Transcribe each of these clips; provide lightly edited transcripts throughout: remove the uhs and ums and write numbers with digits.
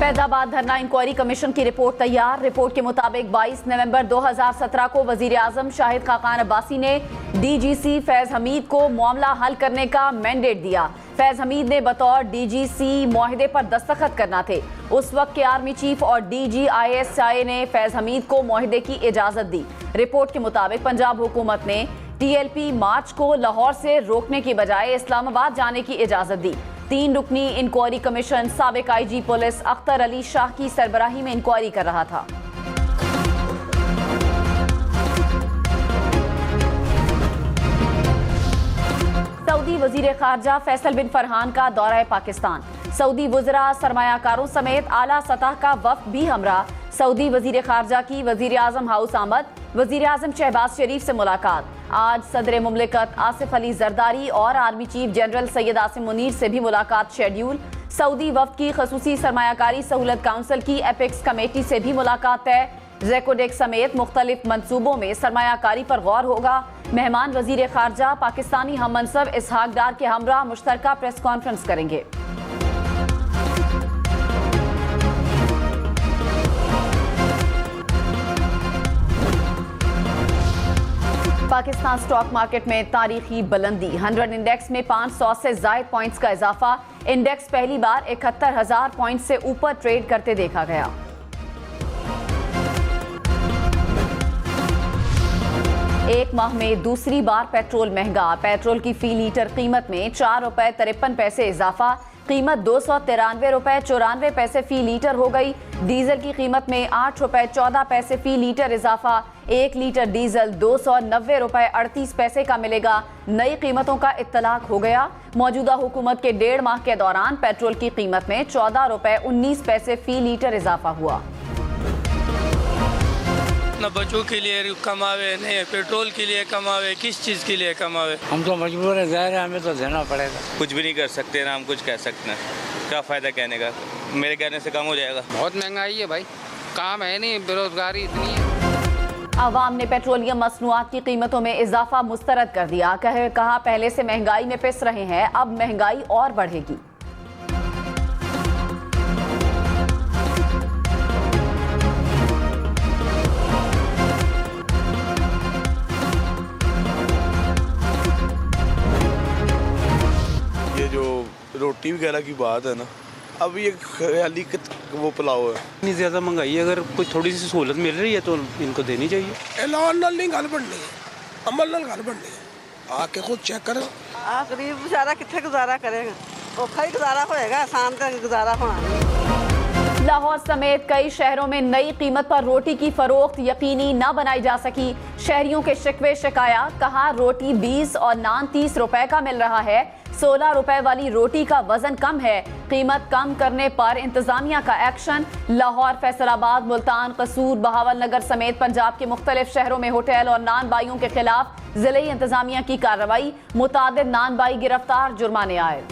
फैजाबाद धरना inquiry commission की report तैयार। रिपोर्ट के मुताबिक 22 नवंबर 2017 को वजीर आजम शाहिद खाकान अब्बासी ने डीजीसी फैज हमीद को मामला हल करने का मैंडेट दिया। फैज हमीद ने बतौर डीजीसी मुआहदे पर दस्तखत करना थे। उस वक्त के आर्मी चीफ और DGISI ने फैज हमीद को मुआहदे की इजाजत दी। रिपोर्ट के मुताबिक पंजाब हुकूमत ने TLP मार्च को लाहौर से रोकने की बजाय इस्लामाबाद जाने की इजाजत दी। 3 रुकनी इंक्वायरी कमीशन साबिक IG पुलिस अख्तर अली शाह की सरबराही में इंक्वायरी कर रहा था। सऊदी वजीर खारजा फैसल बिन फरहान का दौरा पाकिस्तान। सऊदी वज़रा, सरमायाकारों समेत आला सतह का वफ्द भी हमरा। सऊदी वजीर खारजा की वजीर आजम हाउस आमद। वजीर आजम शहबाज शरीफ से मुलाकात। आज सदर मुमलिकत आसिफ अली जरदारी और army chief general Syed Asim Munir से भी मुलाकात शेड्यूल। सऊदी वफ्द की खसूसी सरमायाकारी सहूलत काउंसिल की एपेक्स कमेटी से भी मुलाकात है। ज़ेकोडेक समेत मुख्तलिफ मंसूबों में सरमायाकारी पर गौर होगा। मेहमान वजीर खारजा पाकिस्तानी हम मनसब इसहाक डार के हमरा मुश्तरका प्रेस कॉन्फ्रेंस करेंगे। पाकिस्तान स्टॉक मार्केट में तारीखी बुलंदी। 100 इंडेक्स में 500 से ज़ायद पॉइंट्स का इजाफा। इंडेक्स पहली बार 71,000 पॉइंट से ऊपर ट्रेड करते देखा गया। एक माह में दूसरी बार पेट्रोल महंगा। पेट्रोल की फी लीटर कीमत में 4 रुपए 53 पैसे इजाफा। कीमत 293 रुपए 94 पैसे फी लीटर हो गई। डीजल की कीमत में 8 रुपए 14 पैसे फी लीटर इजाफा। 1 लीटर डीजल 290 रुपए 38 पैसे का मिलेगा। नई कीमतों का इत्तलाक हो गया। मौजूदा हुकूमत के 1.5 माह के दौरान पेट्रोल की कीमत में 14 रुपए 19 पैसे फी लीटर इजाफा हुआ। न बच्चों के लिए कमावे, नहीं पेट्रोल के लिए कमावे, किस चीज़ के लिए कमावे। हम तो मजबूर है, ज़ाहिर है, हमें तो देना पड़ेगा। कुछ भी नहीं कर सकते ना हम कुछ कह सकते हैं। क्या फ़ायदा कहने का, मेरे कहने से कम हो जाएगा। बहुत महंगाई है भाई, काम है नहीं, बेरोजगारी इतनी है। आवाम ने पेट्रोलियम मसनूआत की कीमतों में इजाफा मुस्तरद कर दिया। कहा पहले से महंगाई में पिस रहे हैं, अब महंगाई और बढ़ेगी। ये जो रोटी वगैरह की बात है ना, अब ये ख्याली वो पुलाव है। इतनी ज़्यादा महंगाई है, अगर कोई थोड़ी सी सहूलत मिल रही है तो इनको देनी चाहिए। ऐलान नाल नहीं गल बननी है, अमल नाल गल बननी है। आके खुद चेक करो। गरीब बेचारा कितने गुजारा करेगा, औखा ही गुजारा होएगा, आसान तो गुजारा होना नहीं। लाहौर समेत कई शहरों में नई कीमत पर रोटी की फरोख्त यकीनी न बनाई जा सकी। शहरियों के शिकवे शिकायत। कहा रोटी 20 और नान 30 रुपए का मिल रहा है। 16 रुपए वाली रोटी का वजन कम है। कीमत कम करने पर इंतजामिया का एक्शन। लाहौर, फैसलाबाद, मुल्तान, कसूर, बहावलनगर समेत पंजाब के मुख्तलिफ शहरों में होटल और नान बाइयों के खिलाफ जिले इंतजामिया की कार्रवाई। मुतादिद नान बाई गिरफ्तार, जुर्माने आए।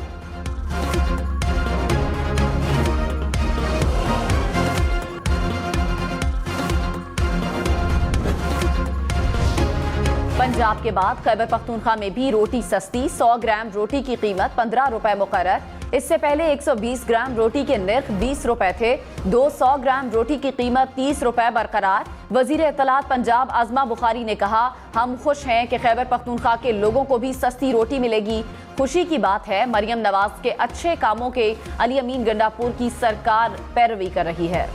पंजाब के बाद खैबर पख्तूनख्वा में भी रोटी सस्ती। 100 ग्राम रोटी की कीमत 15 रुपए मुकर्रर। इससे पहले 120 ग्राम रोटी के नर्ख 20 रुपए थे। 200 ग्राम रोटी की कीमत 30 रुपए बरकरार। वजीर इत्तलात पंजाब आजमा बुखारी ने कहा, हम खुश हैं कि खैबर पख्तूनख्वा के लोगों को भी सस्ती रोटी मिलेगी। खुशी की बात है मरियम नवाज के अच्छे कामों के अली अमीन गंडापुर की सरकार पैरवी कर रही है।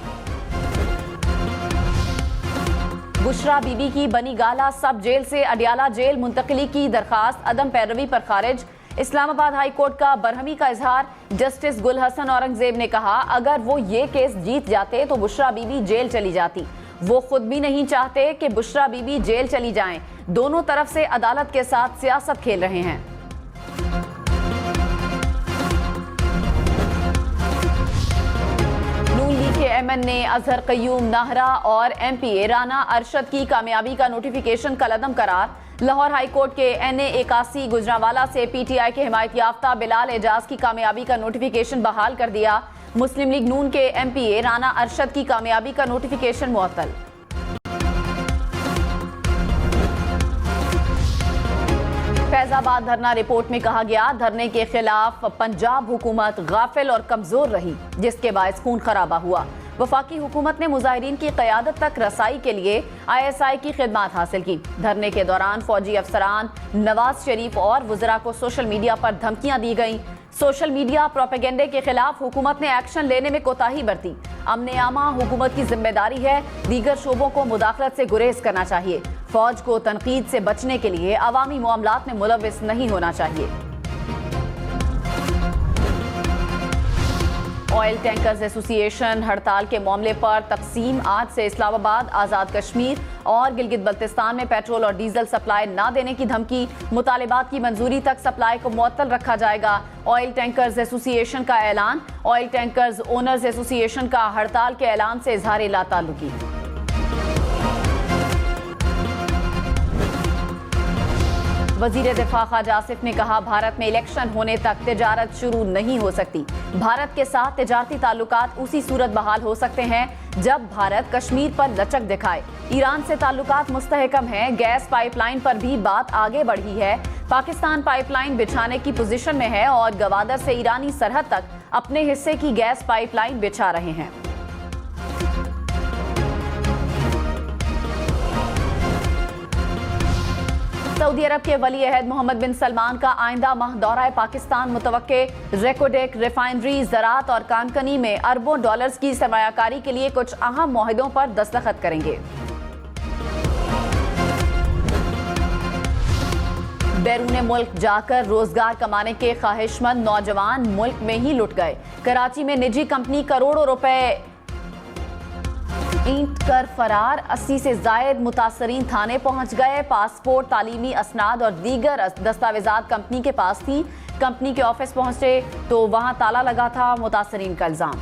बुशरा बीबी की बनी गाला सब जेल से अडियाला जेल मुंतकिली की दरखास्त अदम पैरवी पर खारिज। इस्लामाबाद हाई कोर्ट का बरहमी का इजहार। जस्टिस गुल हसन औरंगजेब ने कहा, अगर वो ये केस जीत जाते तो बुशरा बीबी जेल चली जाती। वो खुद भी नहीं चाहते कि बुशरा बीबी जेल चली जाएं। दोनों तरफ से अदालत के साथ सियासत खेल रहे हैं। MN ने अजहर कयूम नाहरा और MPA राना अरशद की कामयाबी का नोटिफिकेशन कलअदम करार। लाहौर हाई कोर्ट के NA 81 गुजरांवाला से PTI के हिमायत याफ्ता बिलाल एजाज की कामयाबी का नोटिफिकेशन बहाल कर दिया। मुस्लिम लीग नून के MPA राना अरशद की कामयाबी का नोटिफिकेशन मुअत्तल। फैजाबाद धरना रिपोर्ट में कहा गया, धरने के खिलाफ पंजाब हुकूमत गाफिल और कमजोर रही, जिसके बायस खून खराबा हुआ। वफाकी हुकूमत ने मुजाहिरीन की क़यादत तक रसाई के लिए ISI की खिदमत हासिल की। धरने के दौरान फौजी अफसरान, नवाज शरीफ और वज़रा को सोशल मीडिया पर धमकियां दी गईं। सोशल मीडिया प्रोपेगेंडे के खिलाफ हुकूमत ने एक्शन लेने में कोताही बरती। अमन आमा हुकूमत की जिम्मेदारी है, दीगर शोबों को मुदाखलत से गुरेज करना चाहिए। फौज को तनकीद से बचने के लिए अवामी मामलात में मुलविस नहीं होना चाहिए। ऑयल टैंकर्स एसोसिएशन हड़ताल के मामले पर तकसीम। आज से इस्लामाबाद, आज़ाद कश्मीर और गिलगित बल्तिस्तान में पेट्रोल और डीजल सप्लाई न देने की धमकी। मुतालिबात की मंजूरी तक सप्लाई को मुअत्तल रखा जाएगा। ऑयल टैंकर्स एसोसिएशन का ऐलान। ऑयल टैंकर्स ओनर्स एसोसिएशन का हड़ताल के ऐलान से इजहार लाताल्लुकी। वजीर दिफा ख्वाजा आसिफ ने कहा, भारत में इलेक्शन होने तक तिजारत शुरू नहीं हो सकती। भारत के साथ तिजारती ताल्लुकात उसी सूरत बहाल हो सकते हैं जब भारत कश्मीर पर लचक दिखाए। ईरान से ताल्लुकात मुस्तहकम हैं। गैस पाइपलाइन पर भी बात आगे बढ़ी है। पाकिस्तान पाइपलाइन बिछाने की पोजीशन में है और गवादर से ईरानी सरहद तक अपने हिस्से की गैस पाइपलाइन बिछा रहे हैं। सऊदी अरब के वली अहद मोहम्मद बिन सलमान का आइंदा माह दौरा पाकिस्तान मुतवक्के। रेकोडेक रिफाइनरी, ज़राअत और कानकनी में अरबों डॉलर्स की सरमायाकारी के लिए कुछ अहम मुआहदों पर दस्तखत करेंगे। बैरून मुल्क जाकर रोजगार कमाने के ख्वाहिशमंद नौजवान मुल्क में ही लुट गए। कराची में निजी कंपनी करोड़ों रुपए ईंट कर फरार। 80 से जायद मुतासरीन थाने पहुंच गए। पासपोर्ट, तालीमी असनाद और दीगर दस्तावेजात कंपनी के पास थी। कंपनी के ऑफिस पहुंचे तो वहां ताला लगा था। मुतासरीन का इल्जाम।